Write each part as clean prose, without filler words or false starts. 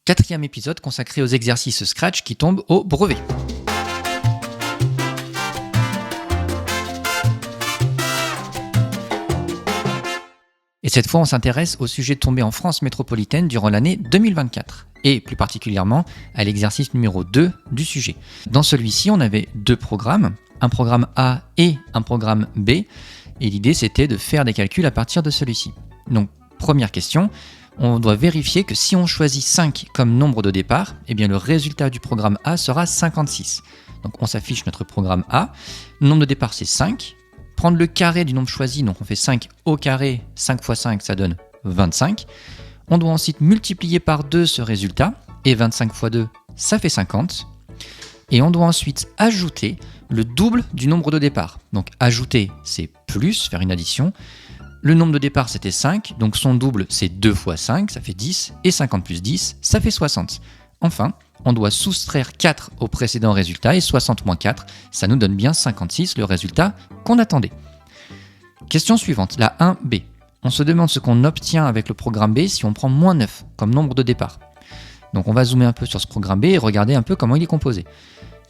4e épisode consacré aux exercices Scratch qui tombent au brevet. Et cette fois, on s'intéresse au sujet tombé en France métropolitaine durant l'année 2024, et plus particulièrement à l'exercice numéro 2 du sujet. Dans celui-ci, on avait 2 programmes, un programme A et un programme B, et l'idée c'était de faire des calculs à partir de celui-ci. Donc, première question, on doit vérifier que si on choisit 5 comme nombre de départ, eh bien le résultat du programme A sera 56. Donc on s'affiche notre programme A, le nombre de départ c'est 5, prendre le carré du nombre choisi, donc on fait 5 au carré, 5 fois 5 ça donne 25. On doit ensuite multiplier par 2 ce résultat, et 25 fois 2 ça fait 50. Et on doit ensuite ajouter le double du nombre de départ. Donc ajouter c'est plus, faire une addition. Le nombre de départ c'était 5, donc son double c'est 2 fois 5, ça fait 10, et 50 plus 10, ça fait 60. Enfin, on doit soustraire 4 au précédent résultat, et 60 moins 4, ça nous donne bien 56, le résultat qu'on attendait. Question suivante, la 1B. On se demande ce qu'on obtient avec le programme B si on prend moins 9 comme nombre de départ. Donc on va zoomer un peu sur ce programme B et regarder un peu comment il est composé.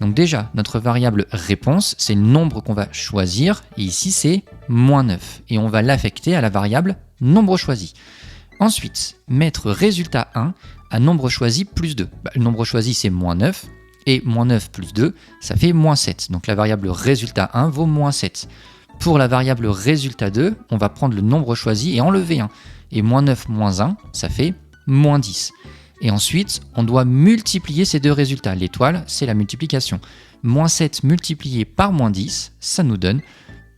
Donc déjà, notre variable réponse, c'est le nombre qu'on va choisir, et ici c'est moins 9, et on va l'affecter à la variable nombre choisi. Ensuite, mettre résultat 1 à nombre choisi plus 2. Le nombre choisi c'est moins 9, et moins 9 plus 2, ça fait moins 7. Donc la variable résultat 1 vaut moins 7. Pour la variable résultat 2, on va prendre le nombre choisi et enlever 1. Et moins 9 moins 1, ça fait moins 10. Et ensuite, on doit multiplier ces deux résultats. L'étoile, c'est la multiplication. Moins 7 multiplié par moins 10, ça nous donne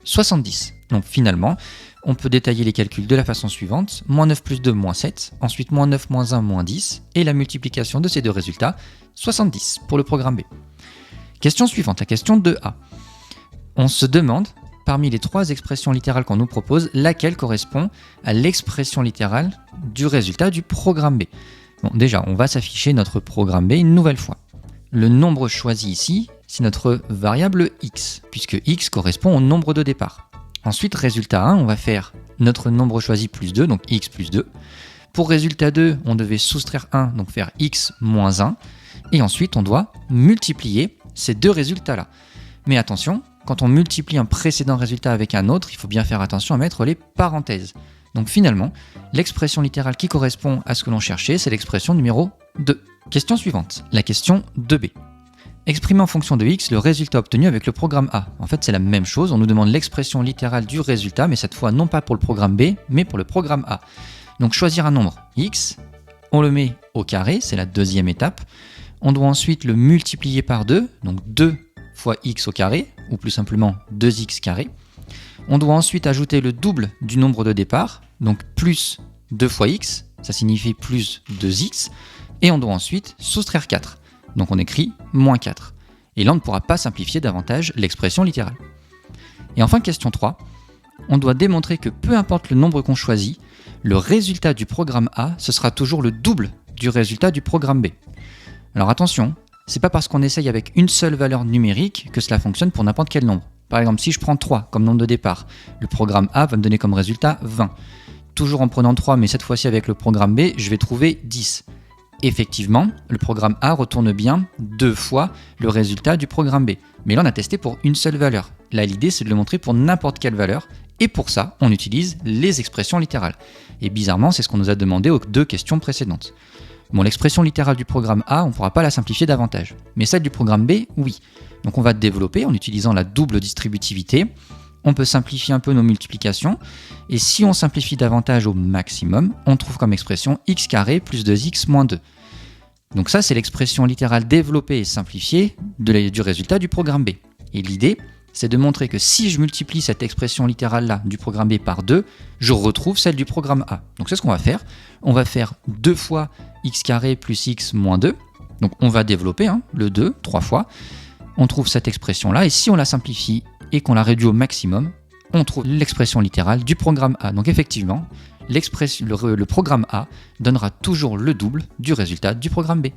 70. Donc finalement, on peut détailler les calculs de la façon suivante. Moins 9 plus 2, moins 7. Ensuite, moins 9 moins 1, moins 10. Et la multiplication de ces deux résultats, 70 pour le programme B. Question suivante, la question 2A. On se demande, parmi les 3 expressions littérales qu'on nous propose, laquelle correspond à l'expression littérale du résultat du programme B. Bon, déjà, on va s'afficher notre programme B une nouvelle fois. Le nombre choisi ici, c'est notre variable x, puisque x correspond au nombre de départ. Ensuite, résultat 1, on va faire notre nombre choisi plus 2, donc x plus 2. Pour résultat 2, on devait soustraire 1, donc faire x moins 1. Et ensuite, on doit multiplier ces deux résultats-là. Mais attention, quand on multiplie un précédent résultat avec un autre, il faut bien faire attention à mettre les parenthèses. Donc finalement, l'expression littérale qui correspond à ce que l'on cherchait, c'est l'expression numéro 2. Question suivante, la question 2b. Exprimer en fonction de x le résultat obtenu avec le programme A. En fait, c'est la même chose, on nous demande l'expression littérale du résultat, mais cette fois non pas pour le programme B, mais pour le programme A. Donc choisir un nombre x, on le met au carré, c'est la deuxième étape. On doit ensuite le multiplier par 2, donc 2 fois x au carré, ou plus simplement 2x carré. On doit ensuite ajouter le double du nombre de départ, donc plus 2 fois x, ça signifie plus 2x, et on doit ensuite soustraire 4. Donc on écrit moins 4. Et là on ne pourra pas simplifier davantage l'expression littérale. Et enfin question 3, on doit démontrer que peu importe le nombre qu'on choisit, le résultat du programme A, ce sera toujours le double du résultat du programme B. Alors attention, c'est pas parce qu'on essaye avec une seule valeur numérique que cela fonctionne pour n'importe quel nombre. Par exemple, si je prends 3 comme nombre de départ, le programme A va me donner comme résultat 20. Toujours en prenant 3, mais cette fois-ci avec le programme B, je vais trouver 10. Effectivement, le programme A retourne bien 2 fois le résultat du programme B. Mais là, on a testé pour une seule valeur. Là, l'idée, c'est de le montrer pour n'importe quelle valeur. Et pour ça, on utilise les expressions littérales. Et bizarrement, c'est ce qu'on nous a demandé aux 2 questions précédentes. Bon, l'expression littérale du programme A, on ne pourra pas la simplifier davantage. Mais celle du programme B, oui. Donc on va développer en utilisant la double distributivité. On peut simplifier un peu nos multiplications. Et si on simplifie davantage au maximum, on trouve comme expression x carré plus 2x moins 2. Donc ça, c'est l'expression littérale développée et simplifiée du résultat du programme B. Et l'idée, c'est de montrer que si je multiplie cette expression littérale-là du programme B par 2, je retrouve celle du programme A. Donc c'est ce qu'on va faire. On va faire 2 fois x carré plus x moins 2. Donc on va développer le 2 3 fois. On trouve cette expression-là, et si on la simplifie et qu'on la réduit au maximum, on trouve l'expression littérale du programme A. Donc effectivement, le programme A donnera toujours le double du résultat du programme B.